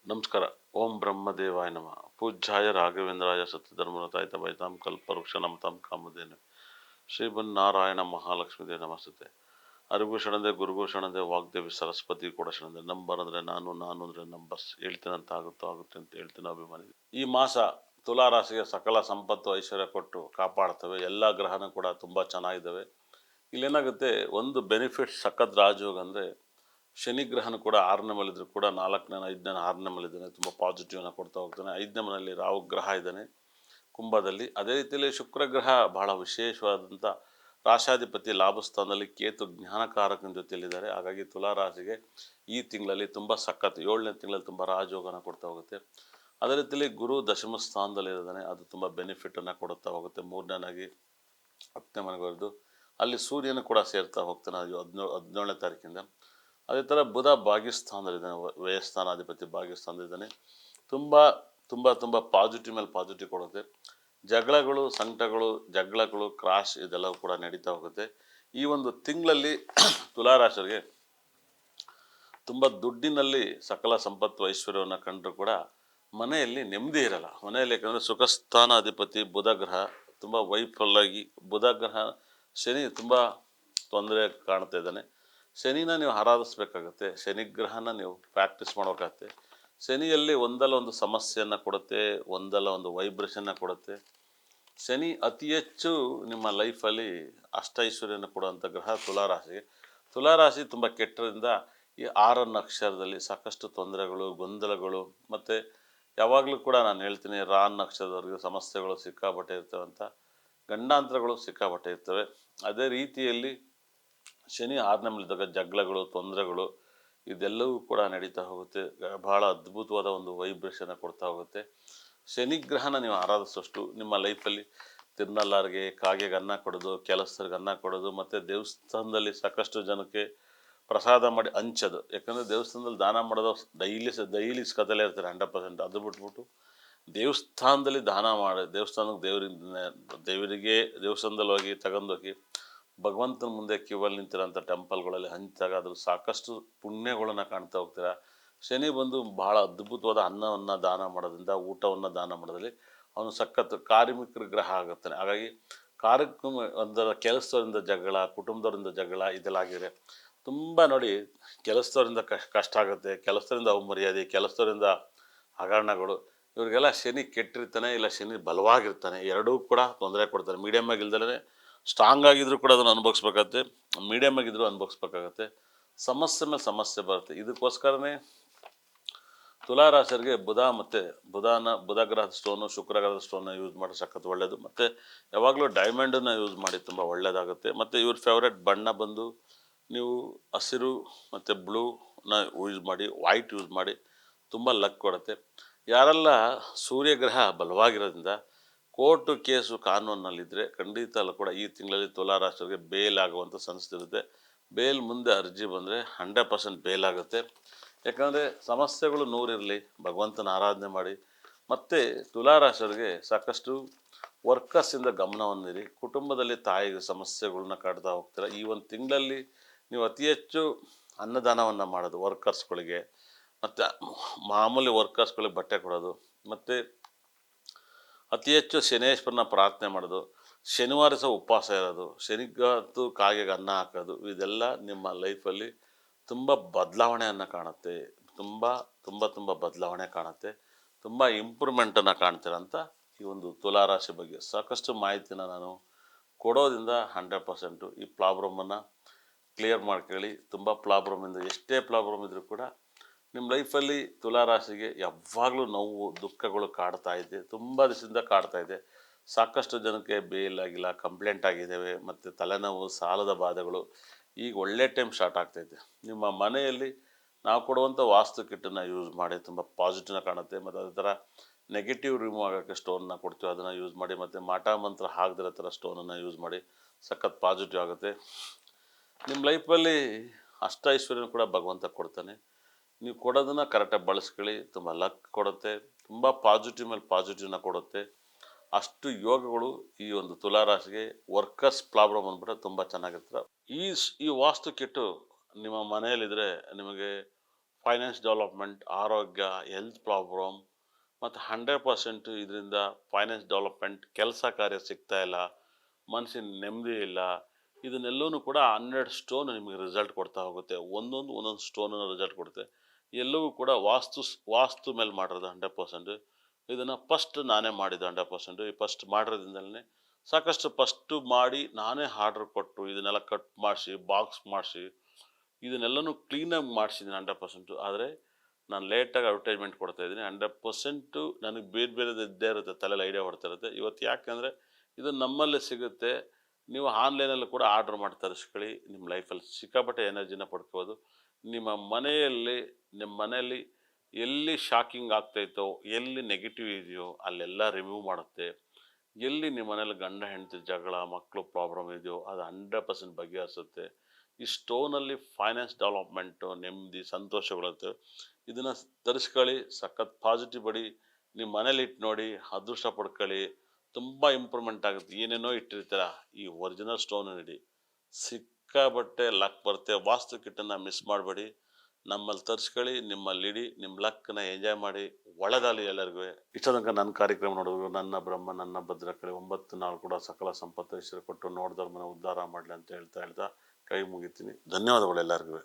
ನಮಸ್ಕಾರ. ಓಂ ಬ್ರಹ್ಮದೇವಾಯ ನಮಃ. ಪೂಜ್ಯಾಯ ರಾಘವೇಂದ್ರಾಯ ಸತ್ಯಧರ್ಮರತಾಯ ತಪೈತಾಂ ಕಲ್ಪವೃಕ್ಷ ನಮತಾಂ ಕಾಮಧೇನು ಶ್ರೀಮನ್ನಾರಾಯಣ ಮಹಾಲಕ್ಷ್ಮೀದೇ ನಮಸ್ತುತೆ. ಅರಿವು ಶರಣದೆ, ಗುರುಗೂ ಶರಣದೆ, ವಾಗ್ದೇವಿ ಸರಸ್ವತಿ ಕೂಡ ಶರಣದೆ. ನಂಬರ್ ಅಂದರೆ ನಾನು ಅಂದರೆ ನಂಬರ್ಸ್. ಹೇಳ್ತೇನಂತ ಆಗುತ್ತೆ ಅಂತ ಹೇಳ್ತೀನಿ ಅಭಿಮಾನಿ. ಈ ಮಾಸ ತುಲಾ ರಾಶಿಗೆ ಸಕಲ ಸಂಪತ್ತು ಐಶ್ವರ್ಯ ಕೊಟ್ಟು ಕಾಪಾಡ್ತವೆ. ಎಲ್ಲ ಗ್ರಹನೂ ಕೂಡ ತುಂಬ ಚೆನ್ನಾಗಿದ್ದಾವೆ. ಇಲ್ಲೇನಾಗುತ್ತೆ, ಒಂದು ಬೆನಿಫಿಟ್ ಸಖತ್ ರಾಜಯೋಗ ಅಂದರೆ ಶನಿ ಗ್ರಹನು ಕೂಡ 6ನೇ ಮನೆಯಲ್ಲಿದ್ದರೂ ಕೂಡ 4ನೇ 5ನೇ 6ನೇ ಮನೆಯಲ್ಲಿದ್ದಾನೆ. ತುಂಬ ಪಾಸಿಟಿವ್ನ ಕೊಡ್ತಾ ಹೋಗ್ತಾನೆ. 5ನೇ ಮನೆಯಲ್ಲಿ ರಾಹು ಗ್ರಹ ಇದ್ದಾನೆ ಕುಂಭದಲ್ಲಿ. ಅದೇ ರೀತಿಯಲ್ಲಿ ಶುಕ್ರ ಗ್ರಹ ಬಹಳ ವಿಶೇಷವಾದಂಥ ರಾಶಾಧಿಪತಿ ಲಾಭಸ್ಥಾನದಲ್ಲಿ, ಕೇತು ಜ್ಞಾನಕಾರಕನ ಜೊತೆಯಲ್ಲಿದ್ದಾರೆ. ಹಾಗಾಗಿ ತುಲಾ ರಾಶಿಗೆ ಈ ತಿಂಗಳಲ್ಲಿ ತುಂಬ ಸಖತ್ 7ನೇ ತಿಂಗಳಲ್ಲಿ ತುಂಬ ರಾಜಯೋಗನ ಕೊಡ್ತಾ ಹೋಗುತ್ತೆ. ಅದೇ ರೀತಿಯಲ್ಲಿ ಗುರು ದಶಮ ಸ್ಥಾನದಲ್ಲಿದ್ದಾನೆ. ಅದು ತುಂಬ ಬೆನಿಫಿಟನ್ನು ಕೊಡುತ್ತಾ ಹೋಗುತ್ತೆ. ಮೂರನೇನಾಗಿ 10ನೇ ಮನೆಗೆ ಬರೆದು ಅಲ್ಲಿ ಸೂರ್ಯನು ಕೂಡ ಸೇರ್ತಾ ಹೋಗ್ತಾನೆ 17ನೇ ತಾರೀಕಿಂದ. ಅದೇ ಥರ ಬುಧ ಭಾಗ್ಯಸ್ಥಾನದಲ್ಲಿದ್ದಾನೆ, ವ್ಯಯಸ್ಥಾನಾಧಿಪತಿ ಭಾಗ್ಯಸ್ಥಾನದಲ್ಲಿದ್ದಾನೆ. ತುಂಬ ತುಂಬ ತುಂಬ ಪಾಸಿಟಿವ್ ಮೇಲೆ ಪಾಸಿಟಿವ್ ಕೊಡುತ್ತೆ. ಜಗಳಗಳು, ಜಗಳಗಳು, ಕ್ರಾಶ್ ಇದೆಲ್ಲವೂ ಕೂಡ ನಡೀತಾ ಹೋಗುತ್ತೆ. ಈ ಒಂದು ತಿಂಗಳಲ್ಲಿ ತುಲಾರಾಶರಿಗೆ ತುಂಬ ದುಡ್ಡಿನಲ್ಲಿ ಸಕಲ ಸಂಪತ್ತು ಐಶ್ವರ್ಯವನ್ನು ಕಂಡರೂ ಕೂಡ ಮನೆಯಲ್ಲಿ ನೆಮ್ಮದಿ ಇರಲ್ಲ. ಮನೆಯಲ್ಲಿ ಯಾಕಂದರೆ ಸುಖಸ್ಥಾನ ಅಧಿಪತಿ ಬುಧ ಗ್ರಹ ತುಂಬ ವೈಫಲ್ಯಾಗಿ, ಬುಧ ಗ್ರಹ ಶನಿ ತುಂಬ ತೊಂದರೆ ಕಾಣ್ತಾ ಇದ್ದಾನೆ. ಶನಿನ ನೀವು ಆರಾಧಿಸ್ಬೇಕಾಗತ್ತೆ. ಶನಿಗ್ರಹನ ನೀವು ಪ್ರಾಕ್ಟೀಸ್ ಮಾಡಬೇಕಾಗತ್ತೆ. ಶನಿಯಲ್ಲಿ ಒಂದಲ್ಲ ಒಂದು ಸಮಸ್ಯೆಯನ್ನು ಕೊಡುತ್ತೆ, ಒಂದಲ್ಲ ಒಂದು ವೈಬ್ರೇಷನ್ನ ಕೊಡುತ್ತೆ. ಶನಿ ಅತಿ ಹೆಚ್ಚು ನಿಮ್ಮ ಲೈಫಲ್ಲಿ ಅಷ್ಟೈಶ್ವರ್ಯನ ಕೊಡುವಂಥ ಗ್ರಹ ತುಲಾರಾಶಿಗೆ. ತುಲಾರಾಶಿ ತುಂಬ ಕೆಟ್ಟರಿಂದ ಈ 6ನೇ ಅಕ್ಷರದಲ್ಲಿ ಸಾಕಷ್ಟು ತೊಂದರೆಗಳು, ಗೊಂದಲಗಳು, ಮತ್ತು ಯಾವಾಗಲೂ ಕೂಡ ನಾನು ಹೇಳ್ತೀನಿ ನಕ್ಷತ್ರದವರೆಗೆ ಸಮಸ್ಯೆಗಳು ಸಿಕ್ಕಾಪಟ್ಟೆ ಇರ್ತವೆ ಅಂತ, ಗಂಡಾಂತರಗಳು ಸಿಕ್ಕಾಪಟ್ಟೆ ಇರ್ತವೆ. ಅದೇ ರೀತಿಯಲ್ಲಿ ಶನಿ 6ನೇ ಮನೆಯಲ್ಲಿದ್ದಾಗ ಜಗಳಗಳು, ತೊಂದರೆಗಳು ಇದೆಲ್ಲವೂ ಕೂಡ ನಡೀತಾ ಹೋಗುತ್ತೆ. ಬಹಳ ಅದ್ಭುತವಾದ ಒಂದು ವೈಬ್ರೇಷನ್ ಕೊಡ್ತಾ ಹೋಗುತ್ತೆ. ಶನಿಗ್ರಹನ ನೀವು ಆರಾಧಿಸೋಷ್ಟು ನಿಮ್ಮ ಲೈಫಲ್ಲಿ ತಿನ್ನಲಾರಿಗೆ, ಕಾಗೆಗೆ ಅನ್ನ ಕೊಡೋದು, ಕೆಲಸರಿಗೆ ಅನ್ನ ಕೊಡೋದು, ಮತ್ತು ದೇವಸ್ಥಾನದಲ್ಲಿ ಸಾಕಷ್ಟು ಜನಕ್ಕೆ ಪ್ರಸಾದ ಮಾಡಿ ಹಂಚೋದು. ಯಾಕಂದರೆ ದೇವಸ್ಥಾನದಲ್ಲಿ ದಾನ ಮಾಡೋದು ಡೈಲಿ ಕಥಲೆ ಇರ್ತಾರೆ 100%. ಅದು ಬಿಟ್ಬಿಟ್ಟು ದೇವಸ್ಥಾನದಲ್ಲಿ ದಾನ ಮಾಡಿ, ದೇವರಿಗೆ ದೇವಸ್ಥಾನದಲ್ಲಿ ಹೋಗಿ ತಗೊಂಡೋಗಿ ಭಗವಂತನ ಮುಂದೆ ಕ್ಯೂವಲ್ಲಿ ನಿಂತಿರೋಂಥ ಟೆಂಪಲ್ಗಳಲ್ಲಿ ಹಂಚಿದಾಗ ಅದ್ರ ಸಾಕಷ್ಟು ಪುಣ್ಯಗಳನ್ನು ಕಾಣ್ತಾ ಹೋಗ್ತೀರ. ಶನಿ ಬಂದು ಬಹಳ ಅದ್ಭುತವಾದ ಅನ್ನವನ್ನು ದಾನ ಮಾಡೋದ್ರಿಂದ, ಊಟವನ್ನು ದಾನ ಮಾಡೋದ್ರಲ್ಲಿ ಅವನು ಸಖತ್ ಕಾರ್ಮಿಕರ ಗ್ರಹ ಆಗುತ್ತಾನೆ. ಹಾಗಾಗಿ ಒಂದರ ಕೆಲಸದವರಿಂದ ಜಗಳ, ಕುಟುಂಬದವರಿಂದ ಜಗಳ ಇದೆಲ್ಲ ಆಗಿದೆ. ತುಂಬ ನೋಡಿ, ಕೆಲಸದವರಿಂದ ಕಷ್ಟ ಆಗುತ್ತೆ, ಕೆಲಸದಿಂದ ಅವಮರ್ಯಾದೆ, ಕೆಲಸದವರಿಂದ ಹಗರಣಗಳು. ಇವರಿಗೆಲ್ಲ ಶನಿ ಕೆಟ್ಟಿರ್ತಾನೆ, ಇಲ್ಲ ಶನಿ ಬಲವಾಗಿರ್ತಾನೆ, ಎರಡೂ ಕೂಡ ತೊಂದರೆ ಕೊಡ್ತಾರೆ. ಮೀಡಿಯಮ್ ಆಗಿಲ್ದಲೇ ಸ್ಟ್ರಾಂಗ್ ಆಗಿದ್ರು ಕೂಡ ಅದನ್ನು ಅನುಭವಿಸ್ಬೇಕಾಗತ್ತೆ, ಮೀಡಿಯಮ್ ಆಗಿದ್ರು ಅನುಭವಿಸ್ಬೇಕಾಗತ್ತೆ. ಸಮಸ್ಯೆ ಮೇಲೆ ಸಮಸ್ಯೆ ಬರುತ್ತೆ. ಇದಕ್ಕೋಸ್ಕರನೇ ತುಲಾರಾಶರಿಗೆ ಬುಧ ಗ್ರಹದ ಸ್ಟೋನು, ಶುಕ್ರ ಗ್ರಹದ ಸ್ಟೋನ್ನ ಯೂಸ್ ಮಾಡಿ ಸಖತ್ ಒಳ್ಳೆಯದು. ಮತ್ತು ಯಾವಾಗಲೂ ಡೈಮಂಡನ್ನು ಯೂಸ್ ಮಾಡಿ ತುಂಬ ಒಳ್ಳೆಯದಾಗುತ್ತೆ. ಮತ್ತು ಇವ್ರ ಫೇವ್ರೆಟ್ ಬಣ್ಣ ಬಂದು ನೀವು ಹಸಿರು ಮತ್ತು ಬ್ಲೂನ ಯೂಸ್ ಮಾಡಿ, ವೈಟ್ ಯೂಸ್ ಮಾಡಿ, ತುಂಬ ಲಕ್ ಕೊಡುತ್ತೆ. ಯಾರೆಲ್ಲ ಸೂರ್ಯಗ್ರಹ ಬಲವಾಗಿರೋದ್ರಿಂದ ಕೋರ್ಟು ಕೇಸು ಕಾನೂನಲ್ಲಿದ್ದರೆ ಖಂಡಿತ ಅಲ್ಲ ಕೂಡ ಈ ತಿಂಗಳಲ್ಲಿ ತುಲಾರಾಶಿಯವರಿಗೆ ಬೇಲ್ ಆಗುವಂಥ ಸಂಸ್ಥೆ ಇರುತ್ತೆ. ಬೇಲ್ ಮುಂದೆ ಅರ್ಜಿ ಬಂದರೆ 100% ಬೇಲ್ ಆಗುತ್ತೆ. ಯಾಕಂದರೆ ಸಮಸ್ಯೆಗಳು 100 ಇರಲಿ, ಭಗವಂತನ ಆರಾಧನೆ ಮಾಡಿ. ಮತ್ತು ತುಲಾರಾಶಿಯವರಿಗೆ ಸಾಕಷ್ಟು ವರ್ಕರ್ಸಿಂದ ಗಮನವನ್ನಿರಿ. ಕುಟುಂಬದಲ್ಲಿ ತಾಯಿಗೆ ಸಮಸ್ಯೆಗಳನ್ನ ಕಾಡ್ತಾ ಹೋಗ್ತೀರ. ಈ ಒಂದು ತಿಂಗಳಲ್ಲಿ ನೀವು ಅತಿ ಹೆಚ್ಚು ಅನ್ನದಾನವನ್ನು ಮಾಡೋದು ವರ್ಕರ್ಸ್ಗಳಿಗೆ, ಮತ್ತು ಮಾಮೂಲಿ ವರ್ಕರ್ಸ್ಗಳಿಗೆ ಬಟ್ಟೆ ಕೊಡೋದು, ಮತ್ತು ಅತಿ ಹೆಚ್ಚು ಶನೇಶ್ವರನ ಪ್ರಾರ್ಥನೆ ಮಾಡೋದು, ಶನಿವಾರ ಸಹ ಉಪವಾಸ ಇರೋದು, ಶನಿಗಂತೂ ಕಾಗೆಗೆ ಅನ್ನ ಹಾಕೋದು, ಇದೆಲ್ಲ ನಿಮ್ಮ ಲೈಫಲ್ಲಿ ತುಂಬ ಬದಲಾವಣೆಯನ್ನು ಕಾಣುತ್ತೆ. ತುಂಬ ತುಂಬ ತುಂಬ ಬದಲಾವಣೆ ಕಾಣುತ್ತೆ. ತುಂಬ ಇಂಪ್ರೂವ್ಮೆಂಟನ್ನು ಕಾಣ್ತೀರಂತ ಈ ಒಂದು ತುಲಾರಾಶಿ ಬಗ್ಗೆ ಸಾಕಷ್ಟು ಮಾಹಿತಿನ ನಾನು ಕೊಡೋದ್ರಿಂದ 100% ಈ ಪ್ರಾಬ್ಲಮನ್ನು ಕ್ಲಿಯರ್ ಮಾಡ್ಕೊಳ್ಳಿ. ತುಂಬ ಪ್ರಾಬ್ಲಮಿಂದ, ಎಷ್ಟೇ ಪ್ರಾಬ್ಲಮ್ ಇದ್ದರೂ ಕೂಡ ನಿಮ್ಮ ಲೈಫಲ್ಲಿ ತುಲಾರಾಶಿಗೆ ಯಾವಾಗಲೂ ನೋವು ದುಃಖಗಳು ಕಾಡ್ತಾ ಇದೆ, ತುಂಬ ದಿವಸದಿಂದ ಕಾಡ್ತಾ ಇದೆ. ಸಾಕಷ್ಟು ಜನಕ್ಕೆ ಬೇಲ್ ಆಗಿಲ್ಲ, ಕಂಪ್ಲೇಂಟ್ ಆಗಿದ್ದಾವೆ, ಮತ್ತು ತಲೆನೋವು, ಸಾಲದ ಬಾಧೆಗಳು. ಈಗ ಒಳ್ಳೆ ಟೈಮ್ ಸ್ಟಾರ್ಟ್ ಆಗ್ತಾಯಿದೆ. ನಿಮ್ಮ ಮನೆಯಲ್ಲಿ ನಾವು ಕೊಡುವಂಥ ವಾಸ್ತು ಕಿಟ್ಟನ್ನು ಯೂಸ್ ಮಾಡಿ ತುಂಬ ಪಾಸಿಟಿವ್ನ ಕಾಣುತ್ತೆ. ಮತ್ತು ಅದೇ ಥರ ನೆಗೆಟಿವ್ ರಿಮೂವ್ ಆಗೋಕ್ಕೆ ಸ್ಟೋನ್ನ ಕೊಡ್ತೀವಿ, ಅದನ್ನು ಯೂಸ್ ಮಾಡಿ. ಮತ್ತು ಮಾಟ ಮಂತ್ರ ಆಗದಿರೋ ಥರ ಸ್ಟೋನನ್ನು ಯೂಸ್ ಮಾಡಿ, ಸಖತ್ ಪಾಸಿಟಿವ್ ಆಗುತ್ತೆ. ನಿಮ್ಮ ಲೈಫಲ್ಲಿ ಐಶ್ವರ್ಯನೂ ಕೂಡ ಭಗವಂತ ಕೊಡ್ತಾನೆ. ನೀವು ಕೊಡೋದನ್ನು ಕರೆಕ್ಟಾಗಿ ಬಳಸ್ಕೊಳ್ಳಿ, ತುಂಬ ಲಕ್ ಕೊಡುತ್ತೆ, ತುಂಬ ಪಾಸಿಟಿವ್ ಮೇಲೆ ಪಾಸಿಟಿವ್ನ ಕೊಡುತ್ತೆ. ಅಷ್ಟು ಯೋಗಗಳು ಈ ಒಂದು ತುಲಾರಾಶಿಗೆ. ವರ್ಕರ್ಸ್ ಪ್ರಾಬ್ಲಮ್ ಅಂದ್ಬಿಟ್ರೆ ತುಂಬ ಚೆನ್ನಾಗಿರ್ತಾರೆ. ಈ ವಾಸ್ತು ಕಿಟ್ಟು ನಿಮ್ಮ ಮನೆಯಲ್ಲಿದ್ದರೆ ನಿಮಗೆ ಫೈನಾನ್ಸ್ ಡೆವಲಪ್ಮೆಂಟ್, ಆರೋಗ್ಯ, ಹೆಲ್ತ್ ಪ್ರಾಬ್ಲಮ್ ಮತ್ತು 100% ಇದರಿಂದ ಫೈನಾನ್ಸ್ ಡೆವಲಪ್ಮೆಂಟ್, ಕೆಲಸ ಕಾರ್ಯ ಸಿಗ್ತಾ ಇಲ್ಲ, ಮನಸ್ಸಿನ ನೆಮ್ಮದಿ ಇಲ್ಲ. ಇದನ್ನೆಲ್ಲವೂ ಕೂಡ 100 ಸ್ಟೋನ್ ನಿಮಗೆ ರಿಸಲ್ಟ್ ಕೊಡ್ತಾ ಹೋಗುತ್ತೆ. ಒಂದೊಂದು ಸ್ಟೋನನ್ನು ರಿಸಲ್ಟ್ ಕೊಡುತ್ತೆ. ಎಲ್ಲವೂ ಕೂಡ ವಾಸ್ತು ಮೇಲೆ ಮಾಡಿರೋದು 100%. ಇದನ್ನು ಫಸ್ಟ್ ನಾನೇ ಮಾಡಿದ್ದು 100%. ಈ ಫಸ್ಟ್ ಮಾಡಿರೋದ್ರಿಂದಲೇ ಸಾಕಷ್ಟು ಫಸ್ಟು ಮಾಡಿ ನಾನೇ ಆರ್ಡ್ರ್ ಕೊಟ್ಟು ಇದನ್ನೆಲ್ಲ ಕಟ್ ಮಾಡಿಸಿ ಬಾಕ್ಸ್ ಮಾಡಿಸಿ ಇದನ್ನೆಲ್ಲನೂ ಕ್ಲೀನಾಗಿ ಮಾಡಿಸಿದ್ದೀನಿ 100%. ಆದರೆ ನಾನು ಲೇಟಾಗಿ ಅಡ್ವರ್ಟೈಸ್ಮೆಂಟ್ ಕೊಡ್ತಾಯಿದ್ದೀನಿ. 100% ನನಗೆ ಬೇರೆ ಬೇರೆದು ಇದ್ದೇ ಇರುತ್ತೆ, ತಲೆಯಲ್ಲಿ ಐಡಿಯಾ ಹೊಡ್ತಾ ಇರುತ್ತೆ. ಇವತ್ತು ಯಾಕೆಂದರೆ ಇದು ನಮ್ಮಲ್ಲೇ ಸಿಗುತ್ತೆ. ನೀವು ಆನ್ಲೈನಲ್ಲಿ ಕೂಡ ಆರ್ಡ್ರ್ ಮಾಡಿ ತರಿಸ್ಕೊಳ್ಳಿ. ನಿಮ್ಮ ಲೈಫಲ್ಲಿ ಸಿಕ್ಕಾಪಟ್ಟೆ ಎನರ್ಜಿನ ಪಡ್ಕೋಬೋದು. ನಿಮ್ಮ ಮನೆಯಲ್ಲಿ ಎಲ್ಲಿ ಶಾಕಿಂಗ್ ಆಗ್ತಾಯಿತ್ತೋ, ಎಲ್ಲಿ ನೆಗೆಟಿವ್ ಇದೆಯೋ ಅಲ್ಲೆಲ್ಲ ರಿಮೂವ್ ಮಾಡುತ್ತೆ. ಎಲ್ಲಿ ನಿಮ್ಮ ಮನೇಲಿ ಗಂಡ ಹೆಂಡತಿ ಜಗಳ, ಮಕ್ಕಳು ಪ್ರಾಬ್ಲಮ್ ಇದೆಯೋ ಅದು 100% ಬಗೆಹರಿಸುತ್ತೆ. ಈ ಸ್ಟೋನಲ್ಲಿ ಫೈನಾನ್ಸ್ ಡೆವಲಪ್ಮೆಂಟು, ನೆಮ್ಮದಿ, ಸಂತೋಷಗಳಿರುತ್ತೆ. ಇದನ್ನು ತರಿಸ್ಕೊಳ್ಳಿ, ಸಖತ್ ಪಾಸಿಟಿವ್ ಬಡಿ ನಿಮ್ಮ ಮನೇಲಿ ಇಟ್ಟು ನೋಡಿ, ಅದೃಷ್ಟ ಪಡ್ಕೊಳ್ಳಿ, ತುಂಬ ಇಂಪ್ರೂವ್ಮೆಂಟ್ ಆಗುತ್ತೆ. ಏನೇನೋ ಇಟ್ಟಿರ್ತೀರ, ಈ ಒರಿಜಿನಲ್ ಸ್ಟೋನ್ ಇಡಿ, ಸಿಕ್ಕಾಬಟ್ಟೆ ಲಕ್ ಬರುತ್ತೆ. ವಾಸ್ತು ಕಿಟ್ಟನ್ನು ಮಿಸ್ ಮಾಡಬೇಡಿ, ನಮ್ಮಲ್ಲಿ ತರಿಸ್ಕೊಳ್ಳಿ, ನಿಮ್ಮಲ್ಲಿ ಇಡಿ, ನಿಮ್ಮ ಲಕ್ಕನ್ನ ಎಂಜಾಯ್ ಮಾಡಿ. ಒಳ್ಳೆದಾಗಲಿ ಎಲ್ಲರಿಗೂ. ಇಷ್ಟ ತನಕ ನನ್ನ ಕಾರ್ಯಕ್ರಮ ನೋಡೋದು, ನನ್ನ ಬ್ರಹ್ಮ ನನ್ನ ಭದ್ರಕಳೆ 9 ನಾಳು ಕೂಡ ಸಕಲ ಸಂಪತ್ತು ಐಶ್ವರ್ಯ ಕೊಟ್ಟು ನೋಡಿದವ್ರ ಮನೆ ಉದ್ಧಾರ ಮಾಡಲಿ ಅಂತ ಹೇಳ್ತಾ ಕೈ ಮುಗಿತೀನಿ. ಧನ್ಯವಾದಗಳು ಎಲ್ಲರಿಗೂ.